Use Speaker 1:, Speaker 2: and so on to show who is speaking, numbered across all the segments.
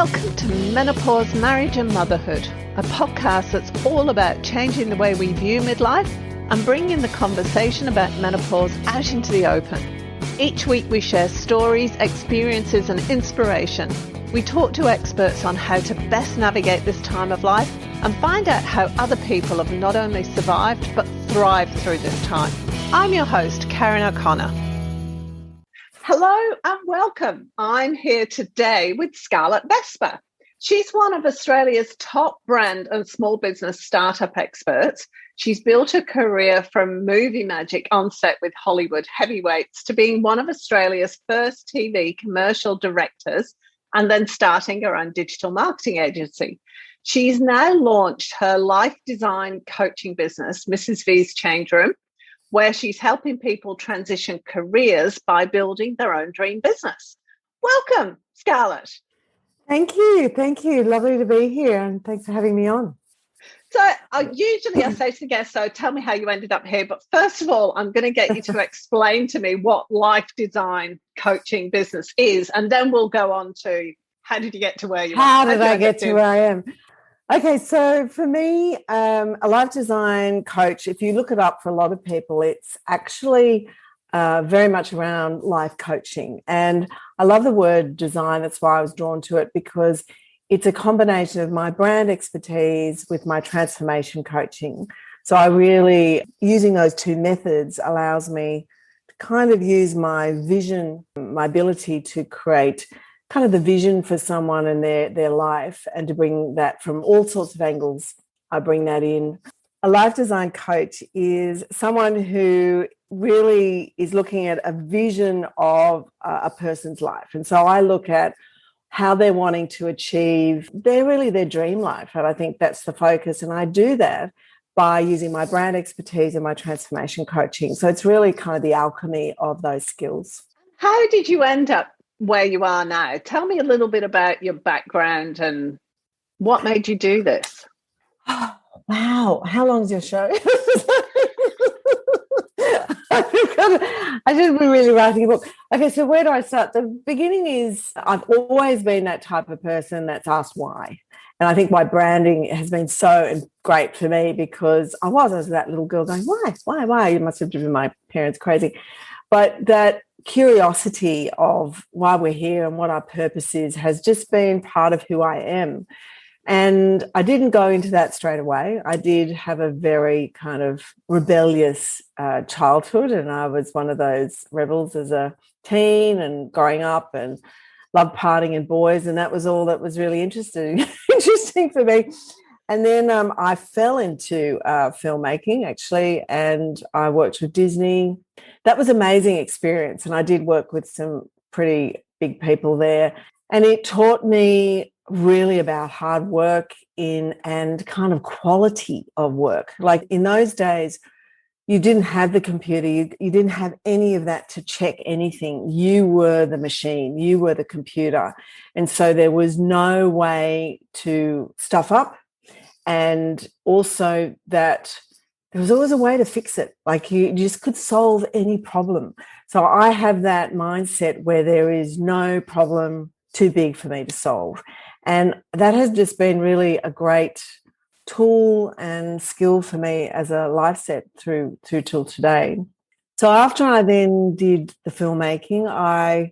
Speaker 1: Welcome to Menopause, Marriage and Motherhood, a podcast that's all about changing the way we view midlife and bringing the conversation about menopause out into the open. Each week we share stories, experiences and inspiration. We talk to experts on how to best navigate this time of life and find out how other people have not only survived but thrived through this time. I'm your host, Karen O'Connor. Hello and welcome. I'm here today with Scarlett Vespa. She's one of Australia's top brand and small business startup experts. She's built a career from movie magic on set with Hollywood heavyweights to being one of Australia's first TV commercial directors and then starting her own digital marketing agency. She's now launched her life design coaching business, Mrs. V's Change Room, where she's helping people transition careers by building their own dream business. Welcome, Scarlett.
Speaker 2: Thank you. Lovely to be here, and thanks for having me on.
Speaker 1: So usually I say to the guests, so tell me how you ended up here. But first of all, I'm going to get you to explain to me what life design coaching business is, and then we'll go on to how did you get to where you are?
Speaker 2: How did I get to where I am? Okay, so for me, a life design coach, if you look it up for a lot of people, it's actually very much around life coaching. And I love the word design. That's why I was drawn to it, because it's a combination of my brand expertise with my transformation coaching. So I really, using those two methods allows me to kind of use my vision, my ability to create kind of the vision for someone and their life, and to bring that from all sorts of angles. I bring that in. A life design coach is someone who really is looking at a vision of a person's life. And so I look at how they're wanting to achieve their dream life. And I think that's the focus. And I do that by using my brand expertise and my transformation coaching. So it's really kind of the alchemy of those skills.
Speaker 1: How did you end up where you are now? Tell me a little bit about your background and what made you do this.
Speaker 2: Oh, wow. How long's your show? I should be really writing a book. Okay, so where do I start? The beginning is I've always been that type of person that's asked why. And I think my branding has been so great for me, because I was that little girl going, why? You must have driven my parents crazy. But that curiosity of why we're here and what our purpose is has just been part of who I am. And I didn't go into that straight away. I did have a very kind of rebellious childhood, and I was one of those rebels as a teen and growing up, and loved partying and boys, and that was all that was really interesting for me. And then I fell into filmmaking, actually, and I worked with Disney. That was an amazing experience, and I did work with some pretty big people there. And it taught me really about hard work and kind of quality of work. Like in those days, you didn't have the computer. You didn't have any of that to check anything. You were the machine. You were the computer. And so there was no way to stuff up. And also that there was always a way to fix it. Like you just could solve any problem. So I have that mindset where there is no problem too big for me to solve. And that has just been really a great tool and skill for me as a life set through till today. So after I then did the filmmaking,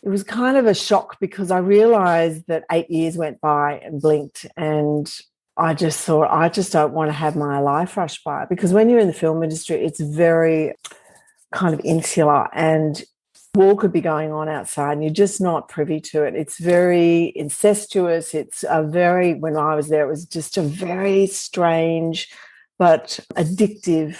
Speaker 2: it was kind of a shock, because I realized that 8 years went by and blinked, and I just thought, I just don't want to have my life rushed by. Because when you're in the film industry, it's very kind of insular, and war could be going on outside and you're just not privy to it. It's very incestuous. When I was there, it was just a very strange but addictive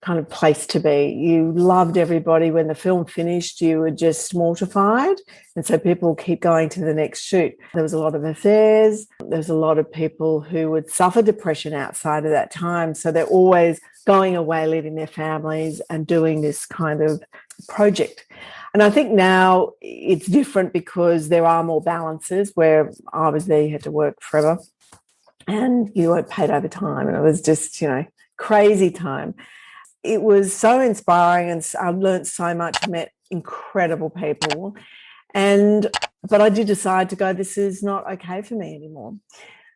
Speaker 2: kind of place to be. You loved everybody. When the film finished, you were just mortified. And so people keep going to the next shoot. There was a lot of affairs. There was a lot of people who would suffer depression outside of that time. So they're always going away, leaving their families and doing this kind of project. And I think now it's different, because there are more balances. Where I was there, you had to work forever and you weren't paid overtime. And it was just, crazy time. It was so inspiring, and I learned so much, met incredible people. And But I did decide to go, this is not okay for me anymore.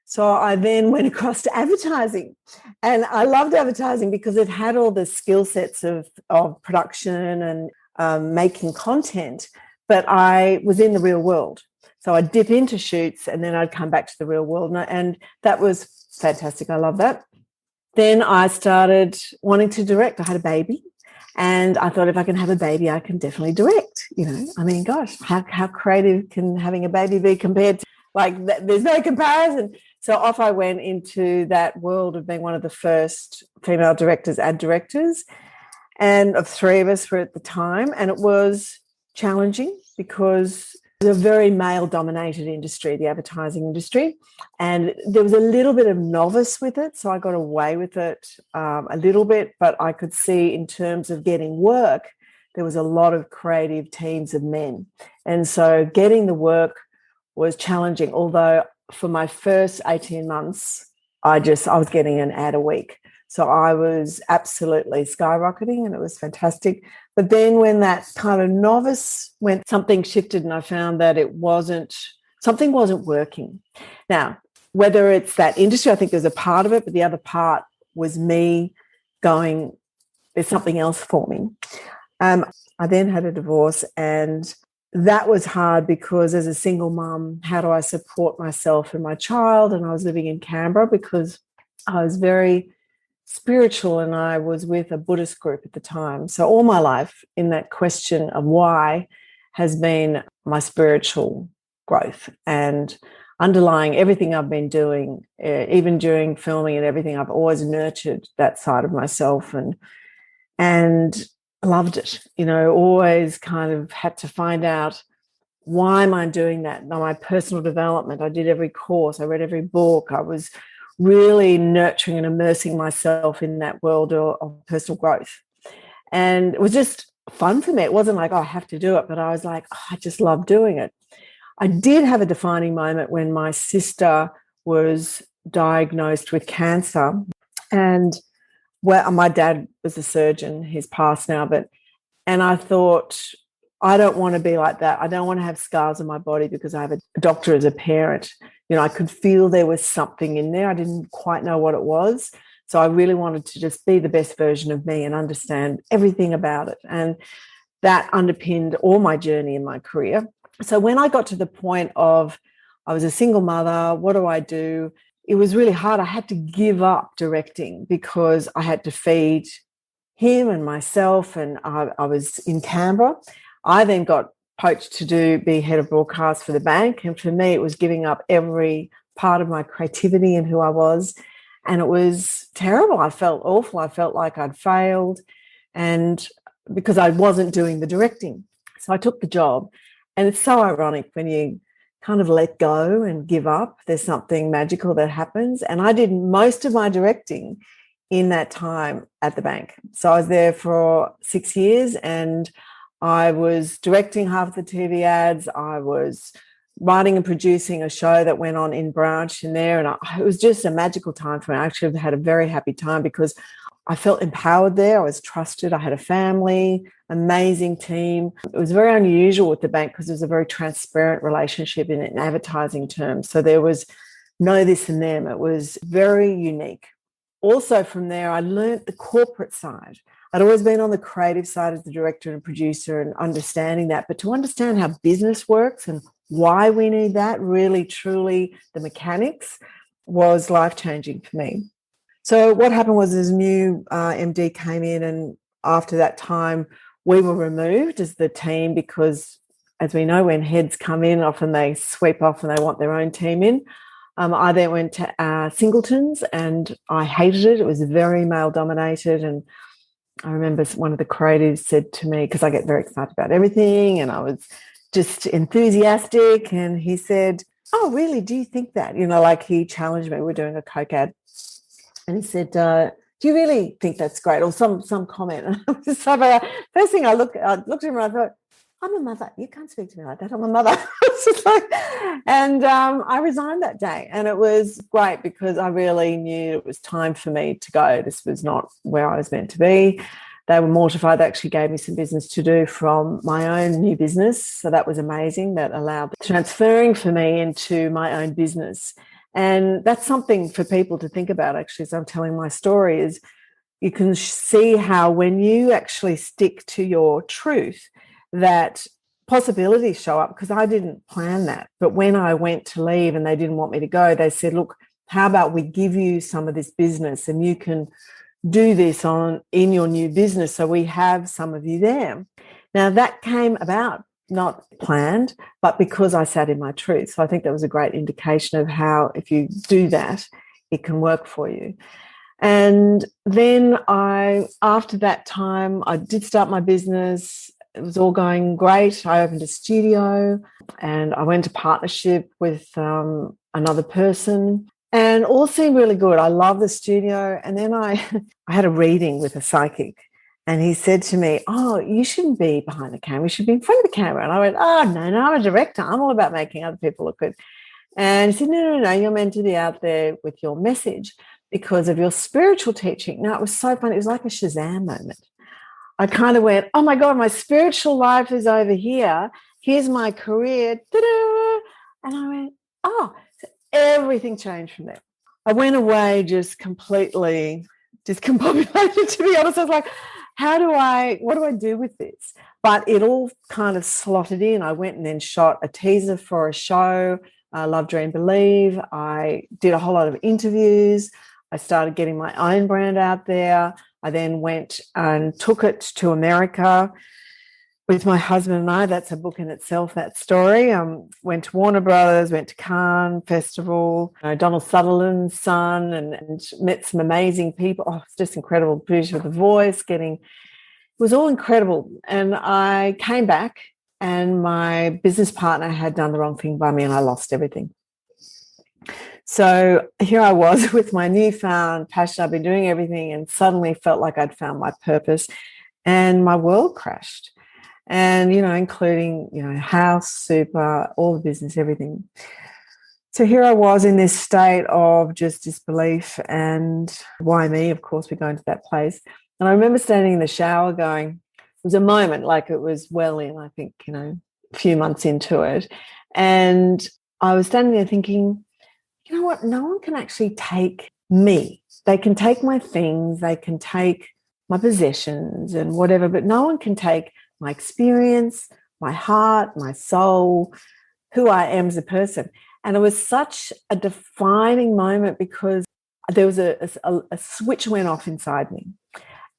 Speaker 2: So I then went across to advertising, and I loved advertising because it had all the skill sets of production and making content, but I was in the real world. So I'd dip into shoots and then I'd come back to the real world, and that was fantastic. I love that. Then I started wanting to direct. I had a baby, and I thought if I can have a baby, I can definitely direct. I mean, gosh, how creative can having a baby be compared to, there's no comparison. So off I went into that world of being one of the first female directors, ad directors, and of three of us were at the time. And it was challenging because it was a very male-dominated industry, the advertising industry, and there was a little bit of novice with it, so I got away with it a little bit, but I could see in terms of getting work, there was a lot of creative teams of men. And so getting the work was challenging, although for my first 18 months, I was getting an ad a week. So I was absolutely skyrocketing, and it was fantastic. But then when that kind of novice went, something shifted, and I found that something wasn't working. Now, whether it's that industry, I think there's a part of it, but the other part was me going, there's something else for me. I then had a divorce, and that was hard because as a single mum, how do I support myself and my child? And I was living in Canberra because I was very spiritual, and I was with a Buddhist group at the time. So all my life in that question of why has been my spiritual growth, and underlying everything I've been doing, even during filming and everything, I've always nurtured that side of myself and loved it, always kind of had to find out, why am I doing that? Now, my personal development, I did every course, I read every book, I was really nurturing and immersing myself in that world of personal growth. And it was just fun for me. It wasn't like, I have to do it, but I was like, I just love doing it. I did have a defining moment when my sister was diagnosed with cancer, and my dad was a surgeon, he's passed now, and I thought, I don't want to be like that. I don't want to have scars on my body because I have a doctor as a parent. I could feel there was something in there. I didn't quite know what it was. So I really wanted to just be the best version of me and understand everything about it. And that underpinned all my journey in my career. So when I got to the point of, I was a single mother, what do I do? It was really hard. I had to give up directing because I had to feed him and myself, and I was in Canberra. I then got poached to be head of broadcast for the bank, and for me it was giving up every part of my creativity and who I was, and it was terrible. I felt awful. I felt like I'd failed, and because I wasn't doing the directing. So I took the job, and it's so ironic when you kind of let go and give up, there's something magical that happens. And I did most of my directing in that time at the bank. So I was there for 6 years, and I was directing half the TV ads. I was writing and producing a show that went on in branch in there. And it was just a magical time for me. I actually had a very happy time because I felt empowered there. I was trusted. I had a family, amazing team. It was very unusual with the bank because it was a very transparent relationship in advertising terms. So there was no this and them. It was very unique. Also from there, I learnt the corporate side. I'd always been on the creative side as the director and producer and understanding that. But to understand how business works and why we need that, really, truly, the mechanics, was life-changing for me. So what happened was this new MD came in, and after that time, we were removed as the team because, as we know, when heads come in, often they sweep off and they want their own team in. I then went to Singletons, and I hated it. It was very male-dominated, and I remember one of the creatives said to me, because I get very excited about everything, and I was just enthusiastic, and he said, "Oh, really? Do you think that?" Like he challenged me. We're doing a Coke ad. And he said, "Do you really think that's great?" Or some comment. And I was just like, first thing I looked at him and I thought, I'm a mother. You can't speak to me like that. I'm a mother. And I resigned that day. And it was great because I really knew it was time for me to go. This was not where I was meant to be. They were mortified. They actually gave me some business to do from my own new business. So that was amazing. That allowed transferring for me into my own business. And that's something for people to think about, actually, as I'm telling my story, is you can see how when you actually stick to your truth, that possibilities show up, because I didn't plan that. But when I went to leave and they didn't want me to go, they said, look, how about we give you some of this business and you can do this in your new business, so we have some of you there. Now that came about, not planned, but because I sat in my truth. So I think that was a great indication of how, if you do that, it can work for you. And then after that time, I did start my business. It was all going great. I opened a studio and I went to partnership with another person, and all seemed really good. I love the studio. And then I had a reading with a psychic, and he said to me, oh, you shouldn't be behind the camera. You should be in front of the camera. And I went, oh, no, I'm a director. I'm all about making other people look good. And he said, no, you're meant to be out there with your message because of your spiritual teaching. Now, it was so funny. It was like a Shazam moment. I kind of went, oh, my God, my spiritual life is over here. Here's my career. Ta-da! And I went, oh, so everything changed from there. I went away just completely discombobulated, to be honest. I was like, what do I do with this? But it all kind of slotted in. I went and then shot a teaser for a show, Love, Dream, Believe. I did a whole lot of interviews. I started getting my own brand out there. I then went and took it to America with my husband and I. That's a book in itself, that story. Went to Warner Brothers, went to Cannes Festival, Donald Sutherland's son, and met some amazing people. Oh, it's just incredible. British with a Voice, it was all incredible. And I came back and my business partner had done the wrong thing by me and I lost everything. So here I was with my newfound passion. I've been doing everything and suddenly felt like I'd found my purpose, and my world crashed. And, including, house, super, all the business, everything. So here I was in this state of just disbelief, and why me? Of course, we're going to that place. And I remember standing in the shower going, it was a moment, like it was well in, I think, a few months into it. And I was standing there thinking, you know what? No one can actually take me. They can take my things, they can take my possessions and whatever, but no one can take my experience, my heart, my soul, who I am as a person. And it was such a defining moment because there was a switch went off inside me.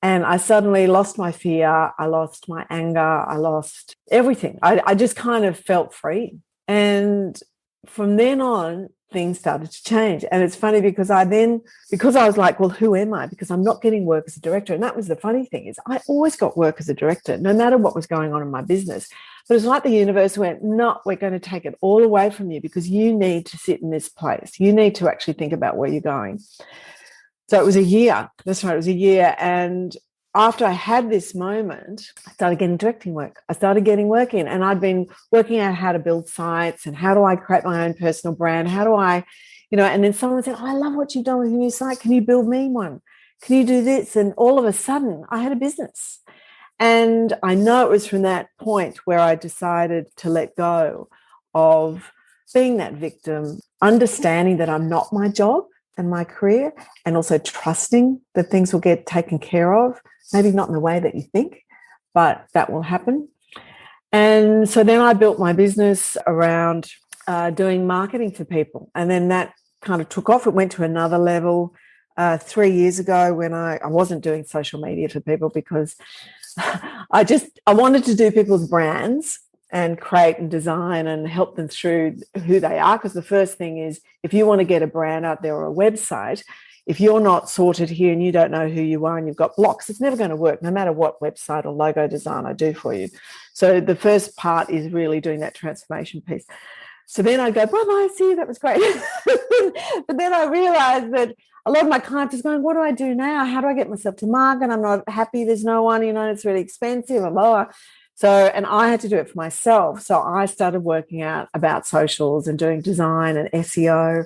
Speaker 2: And I suddenly lost my fear. I lost my anger. I lost everything. I just kind of felt free. And from then on, things started to change. And it's funny because I was like, well, who am I? Because I'm not getting work as a director. And that was the funny thing, is I always got work as a director, no matter what was going on in my business. But it's like the universe went, no, we're going to take it all away from you because you need to sit in this place. You need to actually think about where you're going. So it was a year. That's right, it was a year. And after I had this moment, I started getting directing work. I started getting work in, and I'd been working out how to build sites and how do I create my own personal brand? How do I, and then someone said, oh, I love what you've done with your new site. Can you build me one? Can you do this? And all of a sudden I had a business. And I know it was from that point where I decided to let go of being that victim, understanding that I'm not my job and my career, and also trusting that things will get taken care of. Maybe not in the way that you think, but that will happen. And so then I built my business around doing marketing for people. And then that kind of took off. It went to another level 3 years ago when I wasn't doing social media for people because I wanted to do people's brands and create and design and help them through who they are. Because the first thing is, if you want to get a brand out there or a website, if you're not sorted here and you don't know who you are and you've got blocks, it's never going to work, no matter what website or logo design I do for you. So the first part is really doing that transformation piece. So then I go, bye-bye, see you, that was great. But then I realized that a lot of my clients is going, what do I do now? How do I get myself to market? I'm not happy, there's no one, it's really expensive, and blah, blah. So, and I had to do it for myself. So I started working out about socials and doing design and SEO.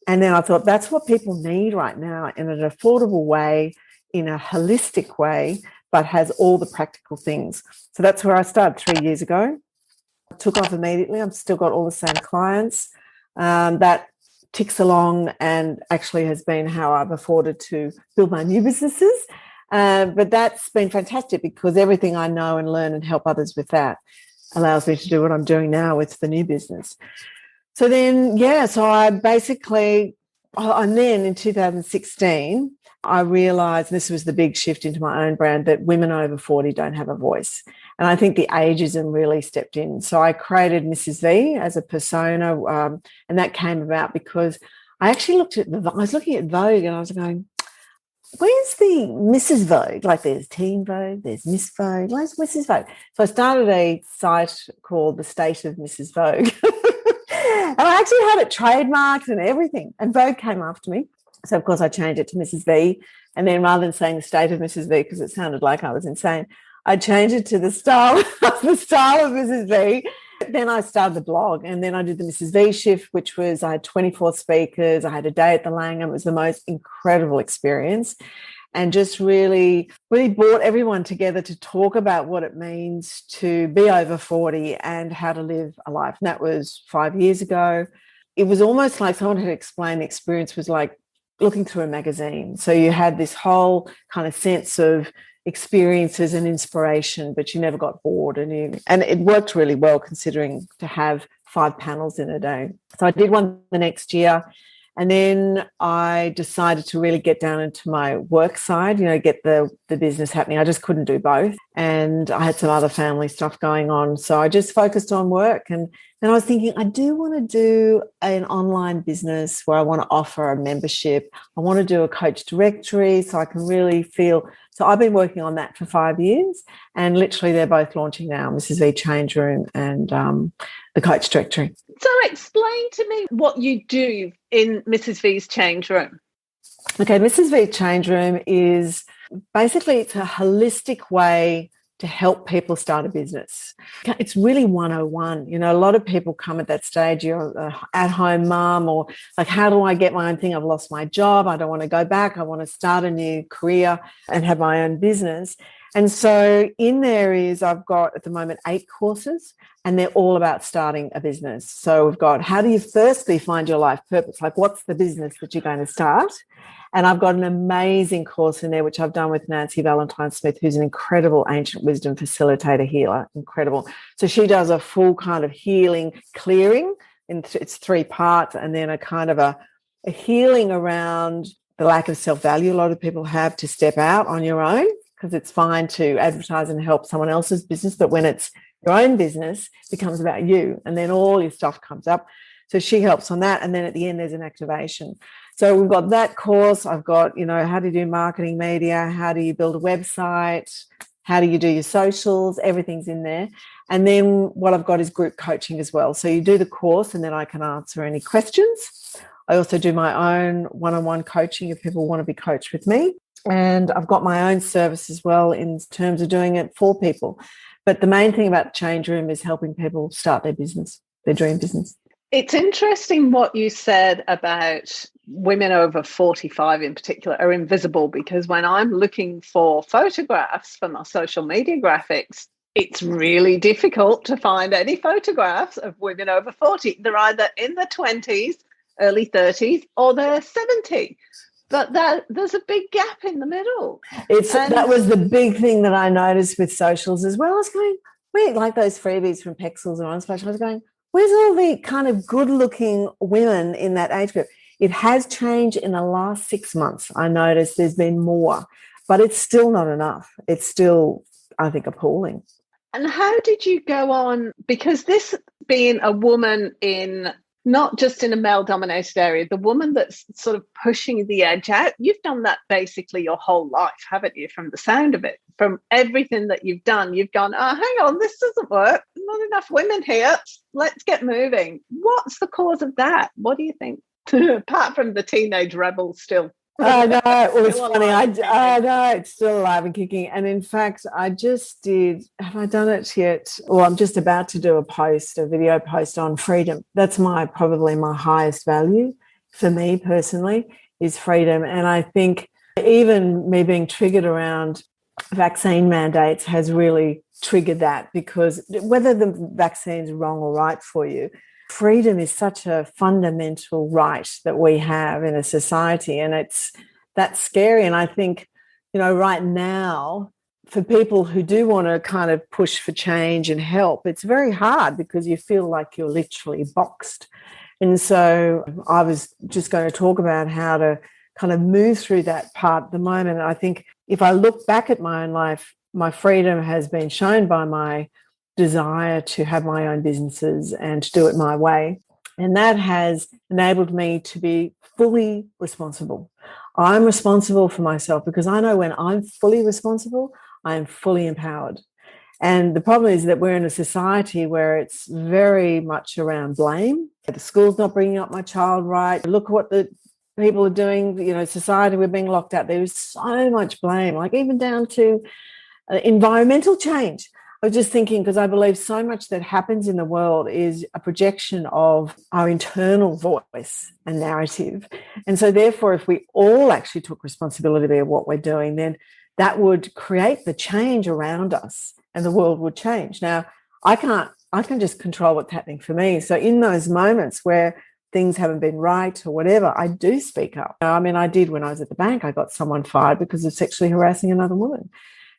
Speaker 2: And then I thought, that's what people need right now, in an affordable way, in a holistic way, but has all the practical things. So that's where I started 3 years ago. I took off immediately. I've still got all the same clients. That ticks along and actually has been how I've afforded to build my new businesses. But that's been fantastic because everything I know and learn and help others with that allows me to do what I'm doing now with the new business. So then, so I basically, and then in 2016, I realised, this was the big shift into my own brand, that women over 40 don't have a voice. And I think the ageism really stepped in. So I created Mrs. V as a persona, and that came about because I actually I was looking at Vogue and I was going, where's the Mrs. Vogue? Like there's Teen Vogue, there's Miss Vogue, where's Mrs. Vogue? So I started a site called The State of Mrs. Vogue. And I actually had it trademarked and everything. And Vogue came after me. So, of course, I changed it to Mrs. V. And then rather than saying The State of Mrs. V, because it sounded like I was insane, I changed it to the style of Mrs. V. Then I started the blog, and then I did the Mrs. V shift, which was, I had 24 speakers. I had a day at the Langham. It was the most incredible experience, and just really, really brought everyone together to talk about what it means to be over 40 and how to live a life. And that was 5 years ago. It was almost like someone had explained the experience was like looking through a magazine. So you had this whole kind of sense of experiences and inspiration, but you never got bored. And it worked really well considering to have 5 panels in a day. So I did one the next year. And then I decided to really get down into my work side, get the business happening. I just couldn't do both. And I had some other family stuff going on. So I just focused on work. And then I was thinking, I do want to do an online business where I want to offer a membership. I want to do a coach directory so I can really feel. So I've been working on that for 5 years. And literally they're both launching now, Mrs. V Change Room and the coach directory.
Speaker 1: So explain to me what you do in Mrs. V's Change Room.
Speaker 2: Okay, Mrs. V Change Room is basically, it's a holistic way to help people start a business. It's really 101. A lot of people come at that stage, you're an at-home mum, or like, how do I get my own thing? I've lost my job. I don't want to go back. I want to start a new career and have my own business. And so in there I've got at the moment 8 courses, and they're all about starting a business. So we've got, how do you firstly find your life purpose? Like, what's the business that you're going to start? And I've got an amazing course in there, which I've done with Nancy Valentine-Smith, who's an incredible ancient wisdom facilitator healer. Incredible. So she does a full kind of healing clearing, and it's 3 parts, and then a kind of a healing around the lack of self-value a lot of people have to step out on your own, because it's fine to advertise and help someone else's business, but when it's your own business, it becomes about you, and then all your stuff comes up. So she helps on that, and then at the end there's an activation. So we've got that course. I've got, how to do marketing media, how do you build a website, how do you do your socials, everything's in there. And then what I've got is group coaching as well. So you do the course and then I can answer any questions. I also do my own one-on-one coaching if people want to be coached with me. And I've got my own service as well in terms of doing it for people. But the main thing about Change Room is helping people start their business, their dream business.
Speaker 1: It's interesting what you said about women over 45 in particular are invisible, because when I'm looking for photographs for my social media graphics, it's really difficult to find any photographs of women over 40. They're either in their 20s, early 30s, or they're 70. But there's a big gap in the middle.
Speaker 2: That was the big thing that I noticed with socials as well. I was going, wait, like those freebies from Pexels and OnSplash, I was going, where's all the kind of good-looking women in that age group? It has changed in the last 6 months. I noticed there's been more, but it's still not enough. It's still, I think, appalling.
Speaker 1: And how did you go on? Because this being a woman in, not just in a male-dominated area, the woman that's sort of pushing the edge out, you've done that basically your whole life, haven't you, from the sound of it? From everything that you've done, you've gone, oh, hang on, this doesn't work. Not enough women here. Let's get moving. What's the cause of that? What do you think? Apart from the teenage rebels still.
Speaker 2: I know, it was funny. I know, it's still alive and kicking. And in fact, I just did, have I done it yet? Well, I'm just about to do a video post on freedom. That's probably my highest value for me personally, is freedom. And I think even me being triggered around vaccine mandates has really triggered that, because whether the vaccine's wrong or right for you, freedom is such a fundamental right that we have in a society, and that's scary. And I think, right now, for people who do want to kind of push for change and help, it's very hard because you feel like you're literally boxed. And so I was just going to talk about how to kind of move through that part at the moment. And I think if I look back at my own life, my freedom has been shown by my desire to have my own businesses and to do it my way. And that has enabled me to be fully responsible. I'm responsible for myself because I know when I'm fully responsible, I am fully empowered. And the problem is that we're in a society where it's very much around blame. The school's not bringing up my child right. Look what the people are doing, society, we're being locked out. There is so much blame, like even down to environmental change. I was just thinking, because I believe so much that happens in the world is a projection of our internal voice and narrative. And so therefore, if we all actually took responsibility of what we're doing, then that would create the change around us and the world would change. Now, I can just control what's happening for me. So in those moments where things haven't been right or whatever, I do speak up. I mean, I did when I was at the bank. I got someone fired because of sexually harassing another woman.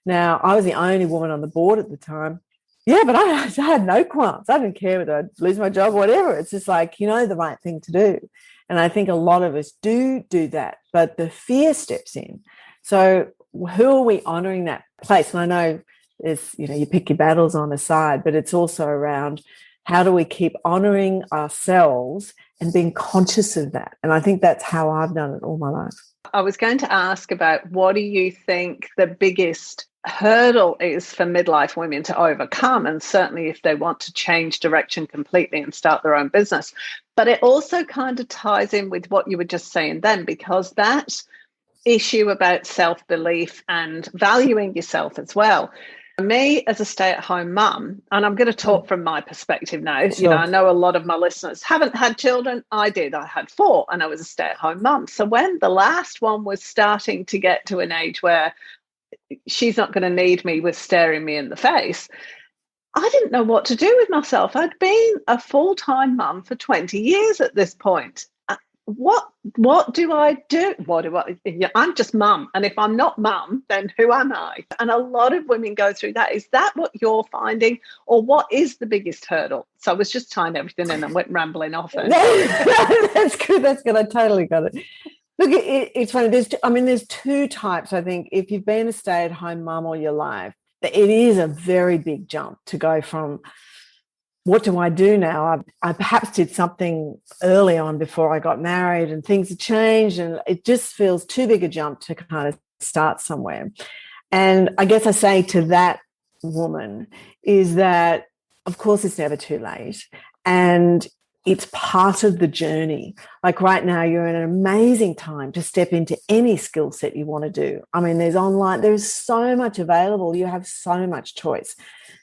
Speaker 2: Now, I was the only woman on the board at the time. Yeah, but I had no qualms. I didn't care whether I'd lose my job or whatever. It's just like, the right thing to do. And I think a lot of us do that, but the fear steps in. So who are we honouring that place? And I know it's, you pick your battles on the side, but it's also around how do we keep honouring ourselves and being conscious of that. And I think that's how I've done it all my life.
Speaker 1: I was going to ask about, what do you think the biggest hurdle is for midlife women to overcome, and certainly if they want to change direction completely and start their own business. But it also kind of ties in with what you were just saying then, because that issue about self-belief and valuing yourself as well. Me as a stay-at-home mum, and I'm going to talk from my perspective now.
Speaker 2: Sure.
Speaker 1: I know a lot of my listeners haven't had children. I did. I had 4 and I was a stay-at-home mum. So when the last one was starting to get to an age where she's not going to need me with staring me in the face, I didn't know what to do with myself. I'd been a full-time mum for 20 years at this point. What do I do? I'm just mum. And if I'm not mum, then who am I? And a lot of women go through that. Is that what you're finding? Or what is the biggest hurdle? So I was just tying everything in and went rambling off.
Speaker 2: That's good. That's good. I totally got it. Look, it's funny. There's 2 types, I think. If you've been a stay-at-home mum all your life, it is a very big jump to go from, what do I do now? I perhaps did something early on before I got married and things have changed, and it just feels too big a jump to kind of start somewhere. And I guess I say to that woman is that, of course, it's never too late. And it's part of the journey. Like right now, you're in an amazing time to step into any skill set you want to do. I mean, there's so much available. You have so much choice.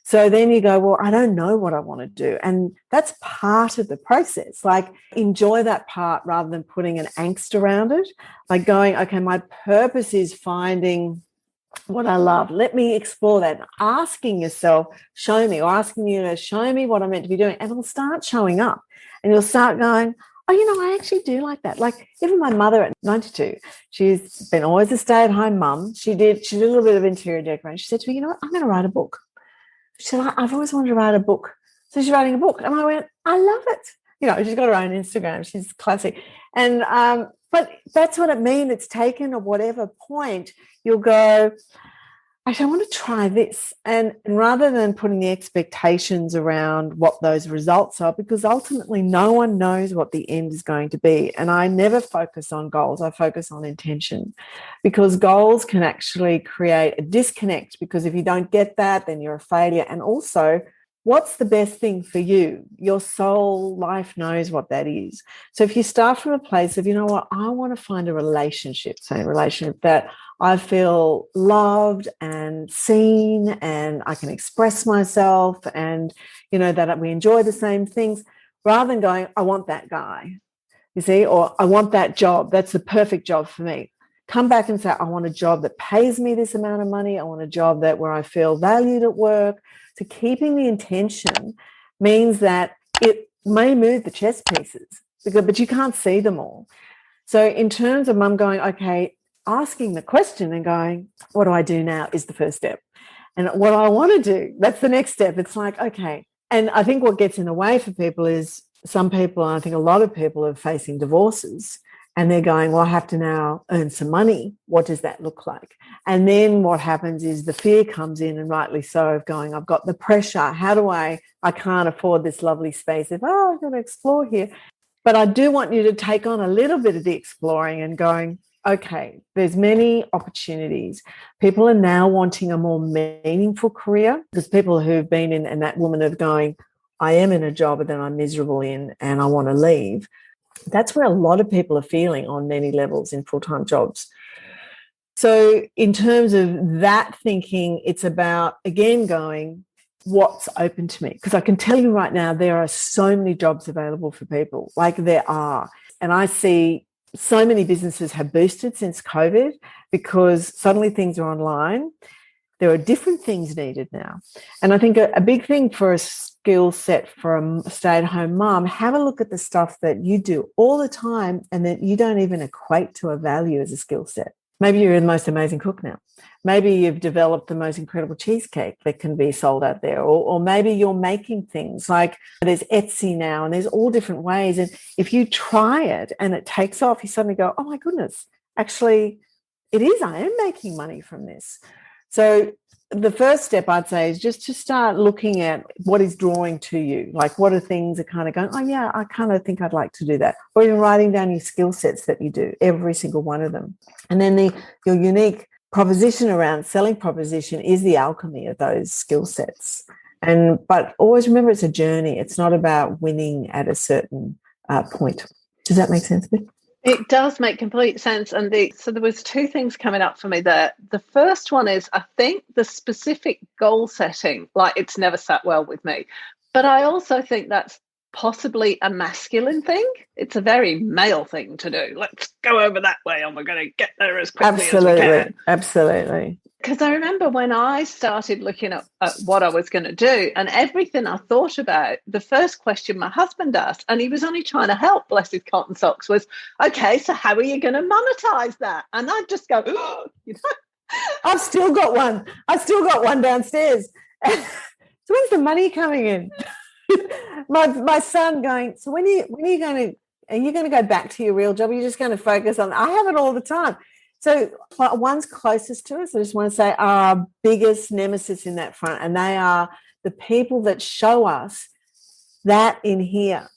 Speaker 2: So then you go, well, I don't know what I want to do. And that's part of the process. Like, enjoy that part rather than putting an angst around it. Like going, okay, my purpose is finding what I love. Let me explore that. Asking yourself, show me, or asking you to show me what I'm meant to be doing. And it'll start showing up. And you'll start going, oh, I actually do like that. Like even my mother at 92, she's been always a stay-at-home mum. She did a little bit of interior decoration. She said to me, what, I'm going to write a book. She said, I've always wanted to write a book. So she's writing a book. And I went, I love it. She's got her own Instagram. She's classic. And but that's what it means. It's taken at whatever point you'll go, actually, I want to try this. And rather than putting the expectations around what those results are, because ultimately no one knows what the end is going to be. And I never focus on goals. I focus on intention, because goals can actually create a disconnect, because if you don't get that, then you're a failure. And also, what's the best thing for you? Your soul life knows what that is. So if you start from a place of, I want to find a relationship that I feel loved and seen, and I can express myself, and, that we enjoy the same things, rather than going, I want that guy, you see, or I want that job. That's the perfect job for me. come back and say, I want a job that pays me this amount of money. I want a job where I feel valued at work. So keeping the intention means that it may move the chess pieces, but you can't see them all. So in terms of mum going, okay, asking the question and going, what do I do now is the first step. And what I want to do, that's the next step. It's like, okay. And I think what gets in the way for people is some people, and I think a lot of people are facing divorces, and they're going, well, I have to now earn some money. What does that look like? And then what happens is the fear comes in, and rightly so, of going, I've got the pressure. How do I can't afford this lovely space. I've got to explore here. But I do want you to take on a little bit of the exploring and going, okay, there's many opportunities. People are now wanting a more meaningful career. There's people who've been in, and that woman of going, I am in a job that I'm miserable in and I want to leave. That's where a lot of people are feeling on many levels in full-time jobs. So in terms of that thinking, it's about, again, going, what's open to me? Because I can tell you right now, there are so many jobs available for people, like there are. And I see so many businesses have boosted since COVID because suddenly things are online. There are different things needed now. And I think a big thing for a skill set for a stay-at-home mum, have a look at the stuff that you do all the time and that you don't even equate to a value as a skill set. Maybe you're the most amazing cook now. Maybe you've developed the most incredible cheesecake that can be sold out there. Or maybe you're making things like there's Etsy now and there's all different ways. And if you try it and it takes off, you suddenly go, oh my goodness, actually it is. I am making money from this. So the first step I'd say is just to start looking at what is drawing to you. Like what are things that kind of going, oh yeah, I kind of think I'd like to do that. Or even writing down your skill sets that you do, every single one of them. And then your unique proposition around selling proposition is the alchemy of those skill sets. But always remember it's a journey. It's not about winning at a certain point. Does that make sense, Beth?
Speaker 1: It does make complete sense. And so there was two things coming up for me there. The first one is, I think the specific goal setting, like it's never sat well with me. But I also think that's possibly a masculine thing. It's a very male thing to do. Let's go over that way and we're going to get there as quickly as we can.
Speaker 2: Absolutely.
Speaker 1: Because I remember when I started looking at what I was going to do and everything I thought about, the first question my husband asked, and he was only trying to help, bless his cotton socks, was, okay, so how are you going to monetize that? And I'd just go, oh, you know.
Speaker 2: I've still got one downstairs. So when's the money coming in? my son going, so when are you going to go back to your real job? Are you just going to focus on, I have it all the time. So one's closest to us, I just want to say, are our biggest nemesis in that front, and they are the people that show us that in here.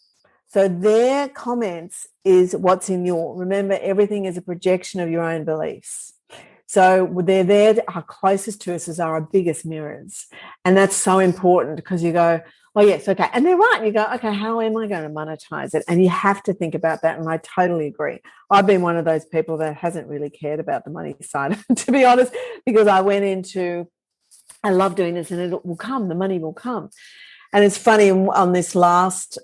Speaker 2: So their comments is what's in remember, everything is a projection of your own beliefs. So they're there, our closest to us is our biggest mirrors. And that's so important because you go, oh, yes, okay. And they're right. And you go, okay, how am I going to monetize it? And you have to think about that. And I totally agree. I've been one of those people that hasn't really cared about the money side, to be honest, because I went into, I love doing this and it will come, the money will come. And it's funny, on this last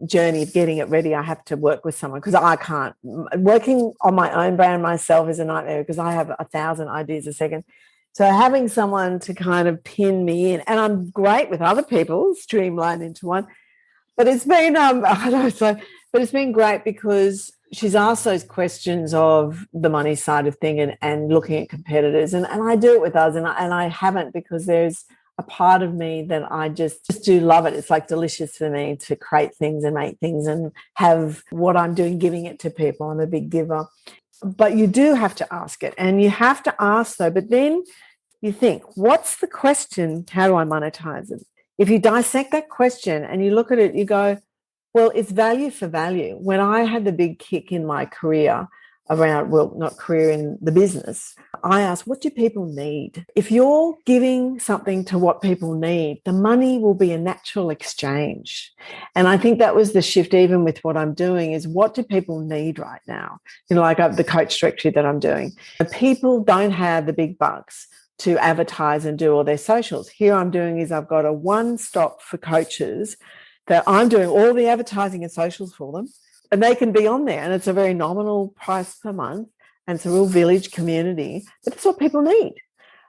Speaker 2: journey of getting it ready, I have to work with someone because I can't. Working on my own brand myself is a nightmare because I have 1,000 ideas a second. So having someone to kind of pin me in, and I'm great with other people, streamlined into one, but it's been, but it's been great because she's asked those questions of the money side of thing and looking at competitors, and I do it with us, and I haven't because there's a part of me that I just do love it. It's like delicious for me to create things and make things and have what I'm doing, giving it to people. I'm a big giver. But you do have to ask it, and you have to ask though, but then you think, what's the question? How do I monetize it? If you dissect that question and you look at it, you go, well, it's value for value. When I had the big kick in my career around, well, not career in the business, I asked, what do people need? If you're giving something to what people need, the money will be a natural exchange. And I think that was the shift, even with what I'm doing, is what do people need right now? You know, like the coach directory that I'm doing. People don't have the big bucks to advertise and do all their socials. Here I'm doing is I've got a one-stop for coaches that I'm doing all the advertising and socials for them, and they can be on there, and it's a very nominal price per month. and it's a real village community, but that's what people need.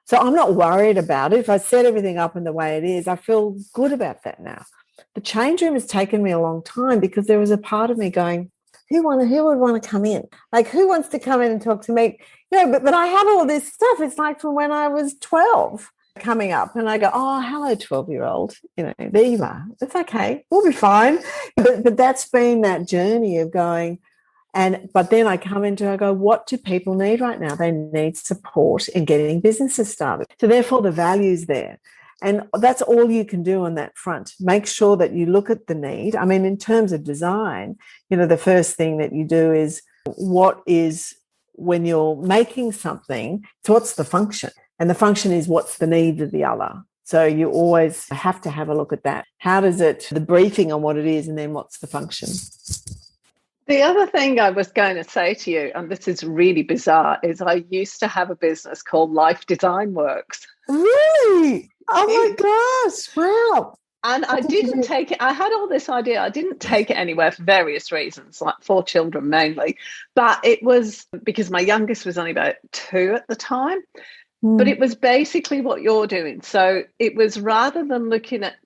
Speaker 2: So I'm not worried about it. If I set everything up in the way it is, I feel good about that now. The change room has taken me a long time because there was a part of me going, who would want to come in? Like, who wants to come in and talk to me? But I have all this stuff. It's like from when I was 12 coming up, and I go, oh, hello, 12-year-old. There you are. It's okay. We'll be fine. But that's been that journey of going, but then I go, what do people need right now? They need support in getting businesses started. So therefore the value's there. And that's all you can do on that front. Make sure that you look at the need. I mean, in terms of design, the first thing that you do is when you're making something, so what's the function? And the function is what's the need of the other. So you always have to have a look at that. How does the briefing on what it is, and then what's the function?
Speaker 1: The other thing I was going to say to you, and this is really bizarre, is I used to have a business called Life Design Works.
Speaker 2: Really? Oh my gosh, wow.
Speaker 1: And I didn't take it. I had all this idea. I didn't take it anywhere for various reasons, like 4 children mainly. But it was because my youngest was only about 2 at the time. But it was basically what you're doing. So it was, rather than looking at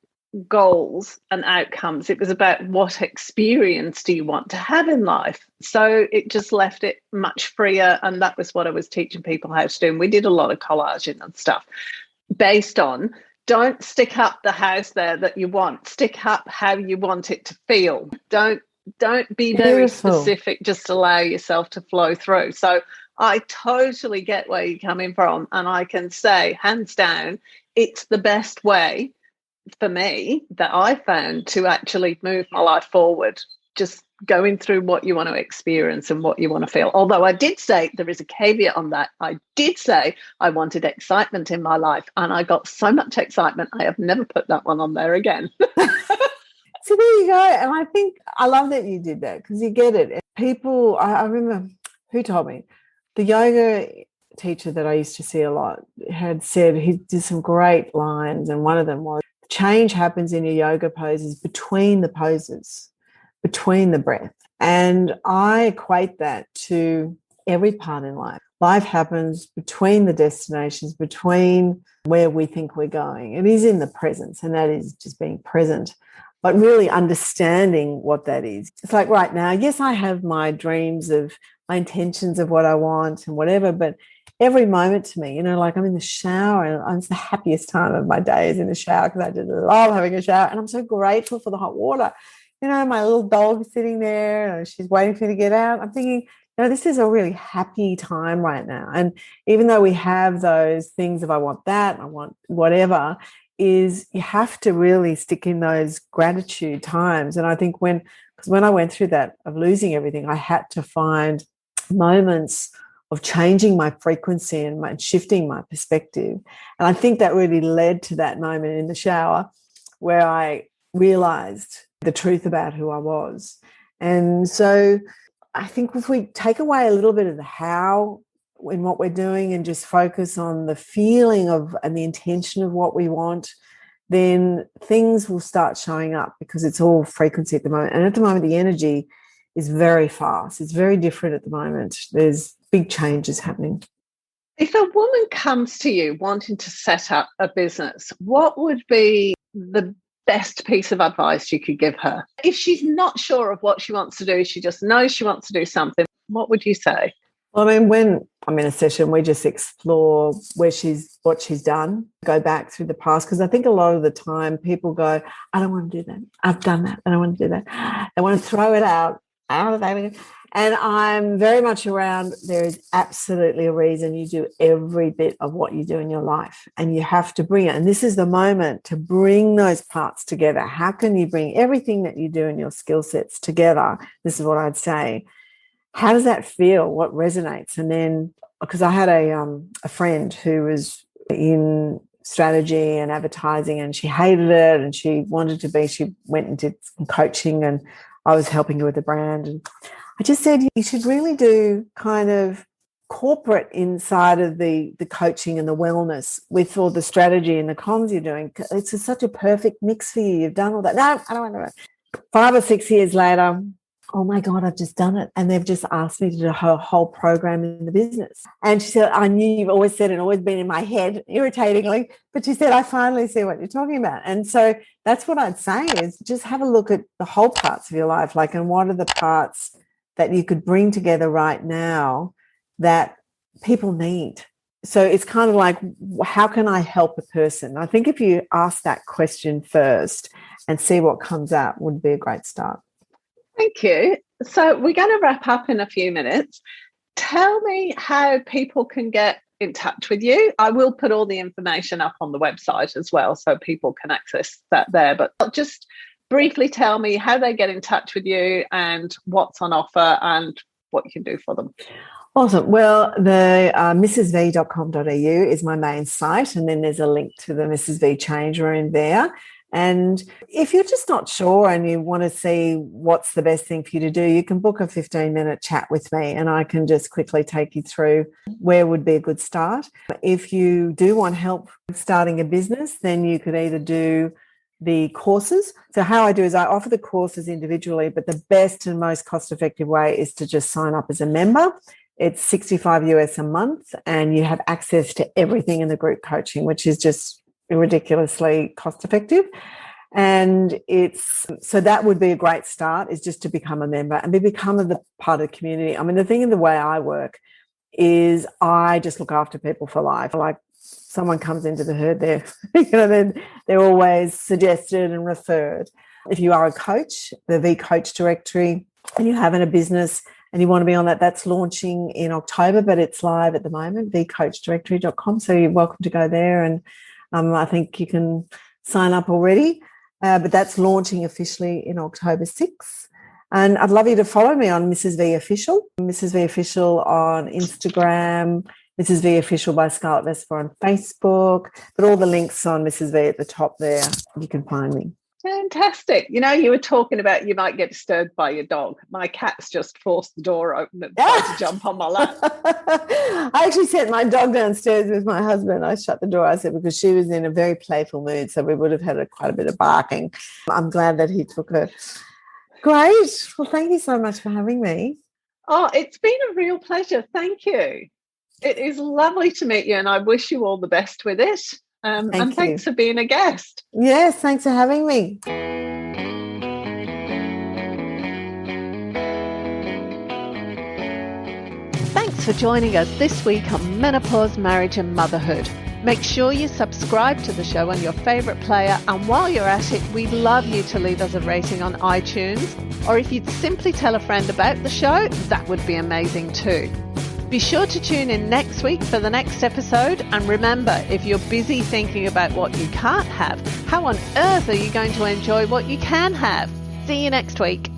Speaker 1: goals and outcomes, it was about what experience do you want to have in life. So it just left it much freer. And that was what I was teaching people how to do. And we did a lot of collaging and stuff based on, don't stick up the house there that you want. Stick up how you want it to feel. Don't be very specific. Just allow yourself to flow through. So I totally get where you're coming from. And I can say, hands down, it's the best way for me that I found to actually move my life forward. Just going through what you want to experience and what you want to feel. Although I did say, there is a caveat on that. I did say I wanted excitement in my life, and I got so much excitement, I have never put that one on there again.
Speaker 2: So there you go. And I think I love that you did that, because you get it. People, I remember, who told me? The yoga teacher that I used to see a lot had said, he did some great lines, and one of them was, change happens in your yoga poses between the poses, between the breath. And I equate that to every part in life. Life happens between the destinations, between where we think we're going. It is in the presence, and that is just being present, but really understanding what that is. It's like right now, yes, I have my dreams of my intentions of what I want and whatever, but every moment to me, like I'm in the shower, and it's the happiest time of my day is in the shower, because I just love having a shower, and I'm so grateful for the hot water. My little dog is sitting there, and she's waiting for me to get out. I'm thinking, this is a really happy time right now. And even though we have those things of I want that, I want whatever, is you have to really stick in those gratitude times. And I think because when I went through that of losing everything, I had to find moments of changing my frequency and shifting my perspective. And I think that really led to that moment in the shower where I realized the truth about who I was. And so I think if we take away a little bit of the how in what we're doing and just focus on the feeling of and the intention of what we want, then things will start showing up, because it's all frequency at the moment. And at the moment, the energy is very fast. It's very different at the moment. There's big changes happening.
Speaker 1: If a woman comes to you wanting to set up a business, what would be the best piece of advice you could give her? If she's not sure of what she wants to do, she just knows she wants to do something, what would you say?
Speaker 2: Well, I mean, when I'm in a session, we just explore what she's done, go back through the past, because I think a lot of the time people go, I don't want to do that. I've done that. I don't want to do that. They want to throw it out of that. And I'm very much around, there is absolutely a reason you do every bit of what you do in your life, and you have to bring it. And this is the moment to bring those parts together. How can you bring everything that you do in your skill sets together? This is what I'd say. How does that feel? What resonates? And then, because I had a friend who was in strategy and advertising, and she hated it, and she went and did some coaching, and I was helping her with the brand. And I just said, you should really do kind of corporate inside of the coaching and the wellness with all the strategy and the comms you're doing. It's such a perfect mix for you. You've done all that. No, I don't want to do it. 5 or 6 years later, oh my God, I've just done it. And they've just asked me to do her whole program in the business. And she said, I knew you've always said it, always been in my head, irritatingly. But she said, I finally see what you're talking about. And so that's what I'd say is just have a look at the whole parts of your life, like, and what are the parts that you could bring together right now that people need. So it's kind of like, how can I help a person? I think if you ask that question first and see what comes out would be a great start.
Speaker 1: Thank you. So we're going to wrap up in a few minutes. Tell me how people can get in touch with you. I will put all the information up on the website as well, so people can access that there. But just briefly tell me how they get in touch with you and what's on offer and what you can do for them.
Speaker 2: Awesome. Well, the mrsv.com.au is my main site, and then there's a link to the Mrs. V change room there. And if you're just not sure and you want to see what's the best thing for you to do, you can book a 15-minute chat with me and I can just quickly take you through where would be a good start. If you do want help starting a business, then you could either do the courses. So how I do is I offer the courses individually, but the best and most cost-effective way is to just sign up as a member. It's $65 US a month, and you have access to everything in the group coaching, which is just ridiculously cost effective. And so that would be a great start, is just to become a member and become a part of the community. I mean, the thing in the way I work is I just look after people for life. Like, someone comes into the herd, they're always suggested and referred. If you are a coach, the V Coach Directory, and you have in a business and you want to be on that, that's launching in October, but it's live at the moment, vcoachdirectory.com. So you're welcome to go there, and I think you can sign up already, but that's launching officially in October 6th. And I'd love you to follow me on Mrs. V Official, Mrs. V Official on Instagram, Mrs. V Official by Scarlett Vespa on Facebook, but all the links on Mrs. V at the top there, you can find me.
Speaker 1: Fantastic. You know, you were talking about you might get disturbed by your dog. My cat's just forced the door open and tried to jump on my lap.
Speaker 2: I actually sent my dog downstairs with my husband. I shut the door, I said, because she was in a very playful mood, so we would have had quite a bit of barking. I'm glad that he took her. Great. Well, thank you so much for having me.
Speaker 1: Oh, it's been a real pleasure. Thank you. It is lovely to meet you, and I wish you all the best with it. And thanks for being a guest.
Speaker 2: Yes, thanks for having me.
Speaker 1: Thanks for joining us this week on Menopause, Marriage and Motherhood. Make sure you subscribe to the show on your favourite player, and while you're at it, we'd love you to leave us a rating on iTunes, or if you'd simply tell a friend about the show, that would be amazing too. Be sure to tune in next week for the next episode, and remember, if you're busy thinking about what you can't have, how on earth are you going to enjoy what you can have? See you next week.